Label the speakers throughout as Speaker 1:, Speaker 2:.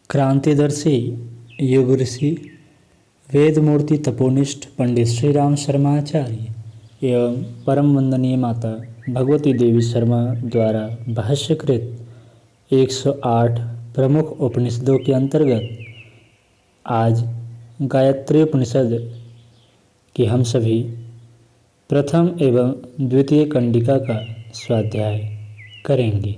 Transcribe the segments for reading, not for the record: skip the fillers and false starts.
Speaker 1: क्रांतिदर्शी युग ऋषि वेदमूर्ति तपोनिष्ठ पंडित श्री राम शर्माचार्य एवं परम वंदनीय माता भगवती देवी शर्मा द्वारा भाष्यकृत 108 प्रमुख उपनिषदों के अंतर्गत आज गायत्री उपनिषद की हम सभी प्रथम एवं द्वितीय कंडिका का स्वाध्याय करेंगे।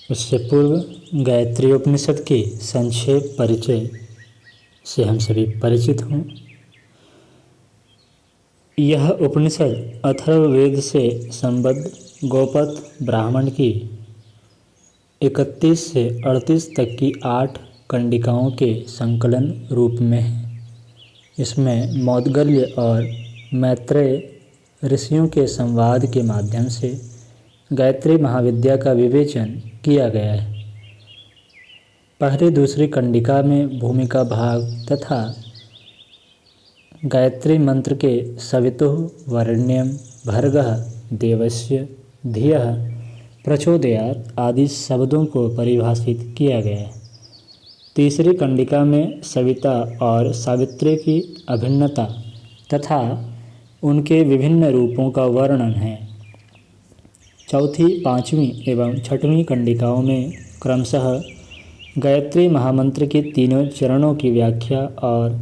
Speaker 1: उससे पूर्व गायत्री उपनिषद के संक्षेप परिचय से हम सभी परिचित हों। यह उपनिषद अथर्ववेद से संबद्ध गौपद ब्राह्मण की 31 से 38 तक की 8 कंडिकाओं के संकलन रूप में है। इसमें मौद्गल्य और मैत्रेय ऋषियों के संवाद के माध्यम से गायत्री महाविद्या का विवेचन किया गया है। पहली दूसरी कंडिका में भूमिका भाग तथा गायत्री मंत्र के सवितुः वरेण्यं भर्गः देवस्य धियः प्रचोदयात् आदि शब्दों को परिभाषित किया गया है। तीसरी कंडिका में सविता और सावित्री की अभिन्नता तथा उनके विभिन्न रूपों का वर्णन है। चौथी, पाँचवीं एवं छठवीं कंडिकाओं में क्रमशः गायत्री महामंत्र के तीनों चरणों की व्याख्या और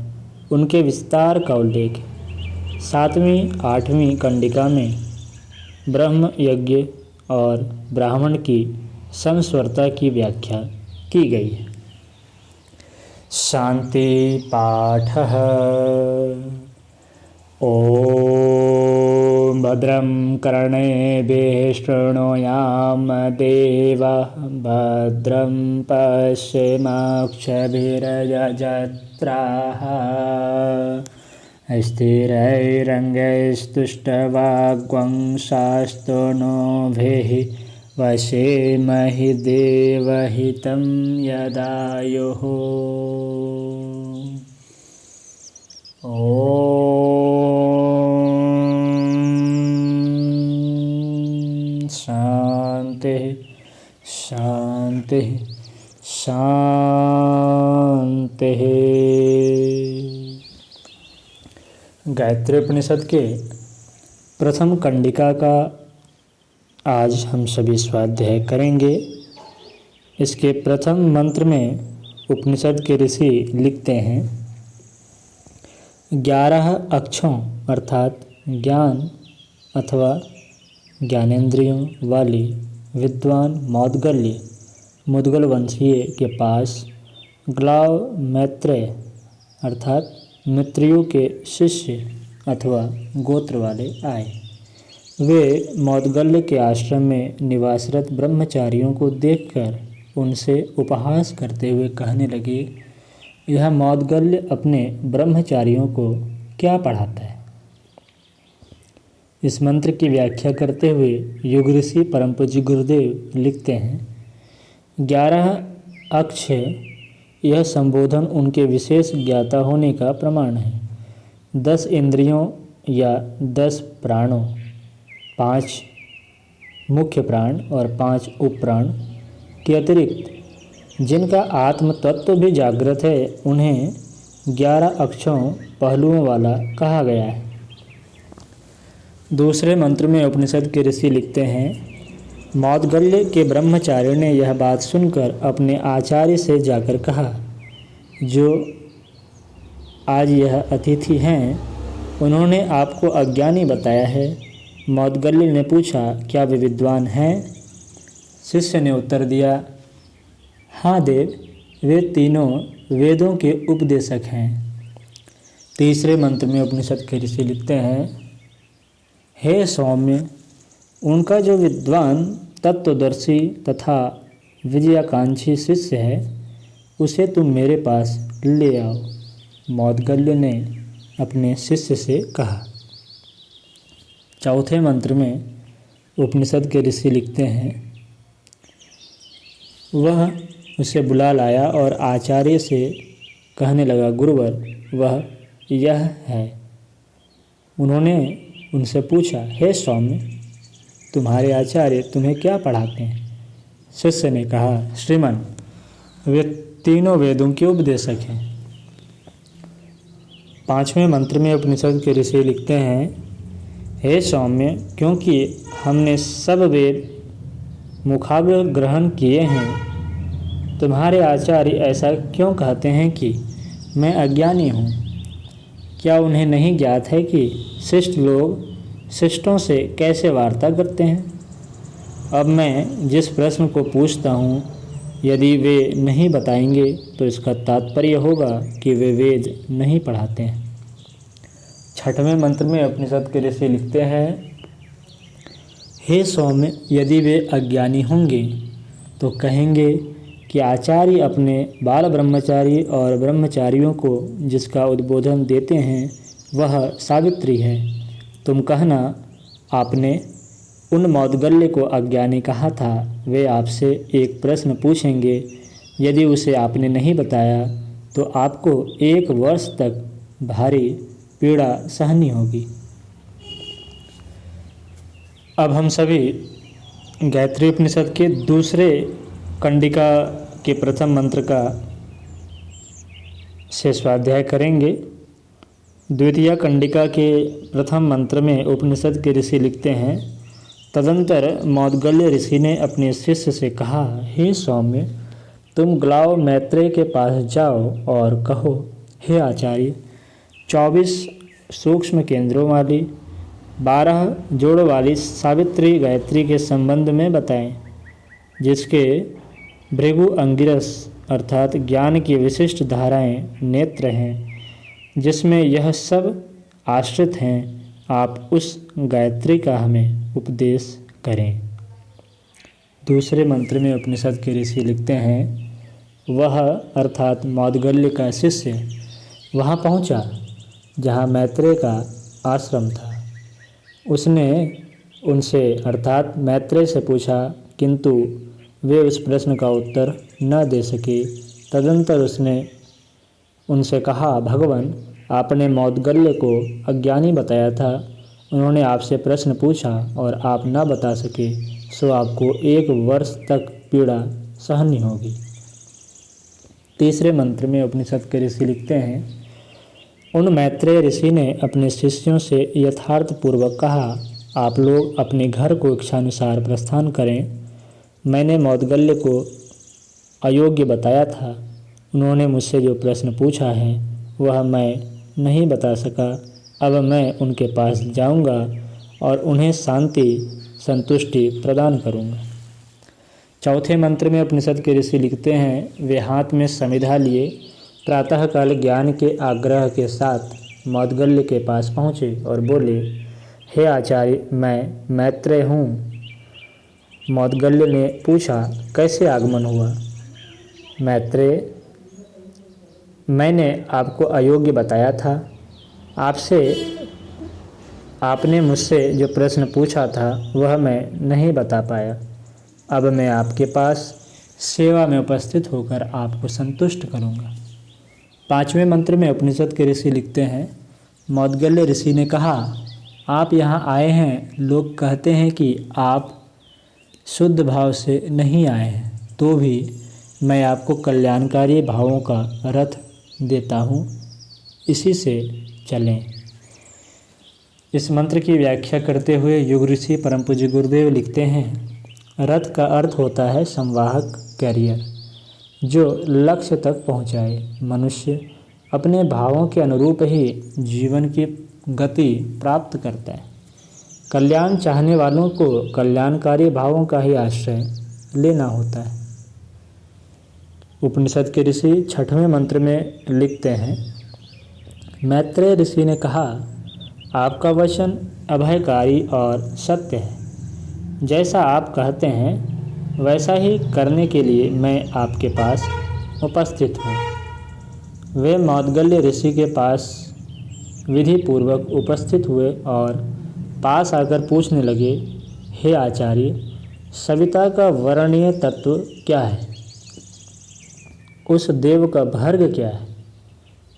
Speaker 1: उनके विस्तार का उल्लेख है। सातवीं, आठवीं कंडिका में ब्रह्म यज्ञ और ब्राह्मण की समस्वरता की व्याख्या की गई है। शांति पाठः। ओम भद्रं कर्णेभिः शृणुयाम देवः भद्रं पश्येमाक्षभिर्यजत्राः स्थिरैरङ्गैस्तुष्टवाग्वंशास्तनूभिः वशेमहि देवहितं यदायुः। शांति शांति शांति। गायत्री उपनिषद के प्रथम कंडिका का आज हम सभी स्वाध्याय करेंगे। इसके प्रथम मंत्र में उपनिषद के ऋषि लिखते हैं, 11 अक्षों अर्थात ज्ञान अथवा ज्ञानेंद्रियों वाली विद्वान मौद्गल्य मुद्गल वंशीय के पास ग्लाव मैत्रेय अर्थात मित्रियों के शिष्य अथवा गोत्र वाले आए। वे मौद्गल्य के आश्रम में निवासरत ब्रह्मचारियों को देखकर उनसे उपहास करते हुए कहने लगे, यह मौद्गल्य अपने ब्रह्मचारियों को क्या पढ़ाता है। इस मंत्र की व्याख्या करते हुए युग ऋषि परम पूज्य गुरुदेव लिखते हैं, 11 अक्ष यह संबोधन उनके विशेष ज्ञाता होने का प्रमाण है। 10 इंद्रियों या 10 प्राणों, 5 मुख्य प्राण और 5 उपप्राण के अतिरिक्त जिनका आत्म तत्व भी जागृत है, उन्हें 11 अक्षों पहलुओं वाला कहा गया है। दूसरे मंत्र में उपनिषद के ऋषि लिखते हैं, मौद्गल्य के ब्रह्मचारी ने यह बात सुनकर अपने आचार्य से जाकर कहा, जो आज यह अतिथि हैं, उन्होंने आपको अज्ञानी बताया है। मौद्गल्य ने पूछा, क्या वे विद्वान हैं? शिष्य ने उत्तर दिया, हाँ देव, वे तीनों वेदों के उपदेशक हैं। तीसरे मंत्र में उपनिषद के ऋषि लिखते हैं, हे सौम्य, उनका जो विद्वान तत्वदर्शी तथा विजयाकांक्षी शिष्य है, उसे तुम मेरे पास ले आओ। मौद्गल्य ने अपने शिष्य से कहा। चौथे मंत्र में उपनिषद के ऋषि लिखते हैं, वह उसे बुला लाया और आचार्य से कहने लगा, गुरुवर, वह यह है। उन्होंने उनसे पूछा, हे सौम्य, तुम्हारे आचार्य तुम्हें क्या पढ़ाते हैं? शिष्य ने कहा, श्रीमान, वे तीनों वेदों के उपदेशक हैं। 5वें मंत्र में उपनिषद के ऋषि लिखते हैं, हे सौम्य, क्योंकि हमने सब वेद मुखाग्र ग्रहण किए हैं, तुम्हारे आचार्य ऐसा क्यों कहते हैं कि मैं अज्ञानी हूँ? क्या उन्हें नहीं ज्ञात है कि शिष्ट लोग शिष्टों से कैसे वार्ता करते हैं? अब मैं जिस प्रश्न को पूछता हूँ, यदि वे नहीं बताएंगे तो इसका तात्पर्य होगा कि वे वेद नहीं पढ़ाते हैं। 6वें मंत्र में उपनिषद के ऋषि लिखते हैं, हे सौम्य, यदि वे अज्ञानी होंगे तो कहेंगे कि आचार्य अपने बाल ब्रह्मचारी और ब्रह्मचारियों को जिसका उद्बोधन देते हैं वह सावित्री है। तुम कहना, आपने उन मौद्गल्य को अज्ञानी कहा था। वे आपसे एक प्रश्न पूछेंगे, यदि उसे आपने नहीं बताया तो आपको 1 वर्ष तक भारी पीड़ा सहनी होगी। अब हम सभी गायत्री उपनिषद के दूसरे कंडिका के प्रथम मंत्र का से स्वाध्याय करेंगे। द्वितीय कंडिका के प्रथम मंत्र में उपनिषद के ऋषि लिखते हैं, तदंतर मौद्गल्य ऋषि ने अपने शिष्य से कहा, हे सौम्य, तुम ग्लाव मैत्रेय के पास जाओ और कहो, हे आचार्य, 24 सूक्ष्म केंद्रों वाली 12 जोड़ वाली सावित्री गायत्री के संबंध में बताएं, जिसके भृगु अंगिरस अर्थात ज्ञान की विशिष्ट धाराएं नेत्र हैं, जिसमें यह सब आश्रित हैं। आप उस गायत्री का हमें उपदेश करें। दूसरे मंत्र में उपनिषद के ऋषि लिखते हैं, वह अर्थात मौद्गल्य का शिष्य वहाँ पहुँचा जहाँ मैत्रेय का आश्रम था। उसने उनसे अर्थात मैत्रेय से पूछा, किंतु वे उस प्रश्न का उत्तर न दे सके। तदंतर उसने उनसे कहा, भगवान, आपने मौद्गल्य को अज्ञानी बताया था। उन्होंने आपसे प्रश्न पूछा और आप न बता सके, सो आपको 1 वर्ष तक पीड़ा सहनी होगी। तीसरे मंत्र में उपनिषद के ऋषि लिखते हैं, उन मैत्रेय ऋषि ने अपने शिष्यों से यथार्थपूर्वक कहा, आप लोग अपने घर को इच्छानुसार प्रस्थान करें। मैंने मौद्गल्य को अयोग्य बताया था। उन्होंने मुझसे जो प्रश्न पूछा है वह मैं नहीं बता सका। अब मैं उनके पास जाऊंगा और उन्हें शांति संतुष्टि प्रदान करूंगा। चौथे मंत्र में उपनिषद के ऋषि लिखते हैं, वे हाथ में समिधा लिए प्रातःकाल ज्ञान के आग्रह के साथ मौद्गल्य के पास पहुँचे और बोले, हे आचार्य, मैं मैत्रेय हूँ। मौद्गल्य ने पूछा, कैसे आगमन हुआ? मैत्रेय, मैंने आपको अयोग्य बताया था। आपने मुझसे जो प्रश्न पूछा था वह मैं नहीं बता पाया। अब मैं आपके पास सेवा में उपस्थित होकर आपको संतुष्ट करूंगा। 5वें मंत्र में उपनिषद के ऋषि लिखते हैं, मौद्गल्य ऋषि ने कहा, आप यहाँ आए हैं। लोग कहते हैं कि आप शुद्ध भाव से नहीं आए हैं, तो भी मैं आपको कल्याणकारी भावों का रथ देता हूँ, इसी से चलें। इस मंत्र की व्याख्या करते हुए युग ऋषि परम पूज्य गुरुदेव लिखते हैं, रथ का अर्थ होता है संवाहक कैरियर, जो लक्ष्य तक पहुँचाए। मनुष्य अपने भावों के अनुरूप ही जीवन की गति प्राप्त करता है। कल्याण चाहने वालों को कल्याणकारी भावों का ही आश्रय लेना होता है। उपनिषद के ऋषि 6वें मंत्र में लिखते हैं, मैत्रेय ऋषि ने कहा, आपका वचन अभयकारी और सत्य है। जैसा आप कहते हैं वैसा ही करने के लिए मैं आपके पास उपस्थित हूँ। वे मौद्गल्य ऋषि के पास विधि पूर्वक उपस्थित हुए और पास आकर पूछने लगे, हे आचार्य, सविता का वर्णनीय तत्व क्या है? उस देव का भर्ग क्या है?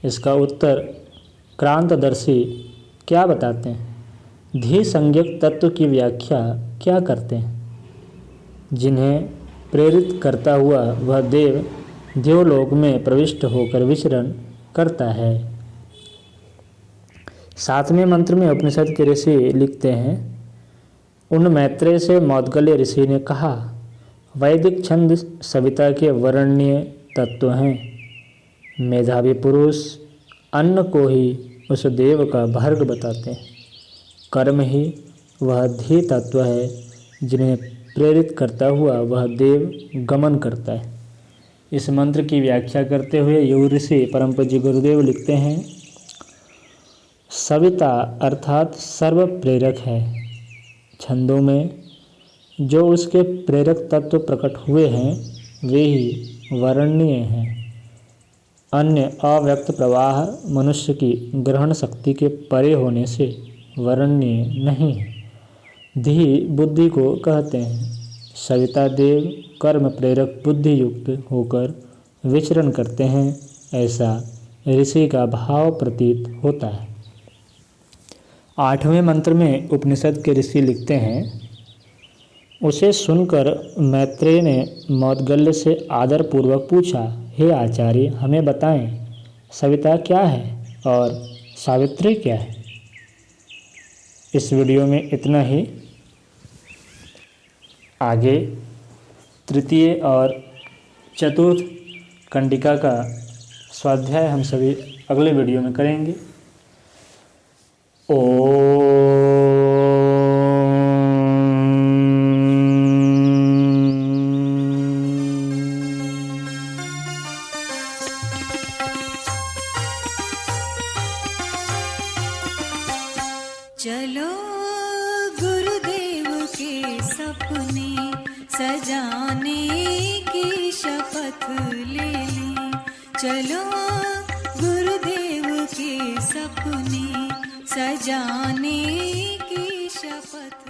Speaker 1: इसका उत्तर क्रांतदर्शी क्या बताते हैं? धी संज्ञक तत्व की व्याख्या क्या करते हैं? जिन्हें प्रेरित करता हुआ वह देवलोक में प्रविष्ट होकर विचरण करता है। 7वें मंत्र में उपनिषद के ऋषि लिखते हैं, उन मैत्रेय से मौद्गल्य ऋषि ने कहा, वैदिक छंद सविता के वर्णनीय तत्व हैं। मेधावी पुरुष अन्न को ही उस देव का भर्ग बताते हैं। कर्म ही वह ध्येय तत्व है जिन्हें प्रेरित करता हुआ वह देव गमन करता है। इस मंत्र की व्याख्या करते हुए योग ऋषि परम पूज्य गुरुदेव लिखते हैं, सविता अर्थात सर्व प्रेरक है। छंदों में जो उसके प्रेरक तत्व प्रकट हुए हैं वे ही वर्णनीय हैं। अन्य अव्यक्त प्रवाह मनुष्य की ग्रहण शक्ति के परे होने से वर्णनीय नहीं है। धी बुद्धि को कहते हैं। सविता देव कर्म प्रेरक बुद्धि युक्त होकर विचरण करते हैं, ऐसा ऋषि का भाव प्रतीत होता है। 8वें मंत्र में उपनिषद के ऋषि लिखते हैं, उसे सुनकर मैत्रेय ने मौद्गल्य से आदरपूर्वक पूछा, हे आचार्य, हमें बताएं सविता क्या है और सावित्री क्या है। इस वीडियो में इतना ही। आगे तृतीय और चतुर्थ कंडिका का स्वाध्याय हम सभी अगले वीडियो में करेंगे।
Speaker 2: चलो गुरुदेव के सपने सजाने की शपथ ले ली। चलो गुरुदेव के सपने सजाने की शपथ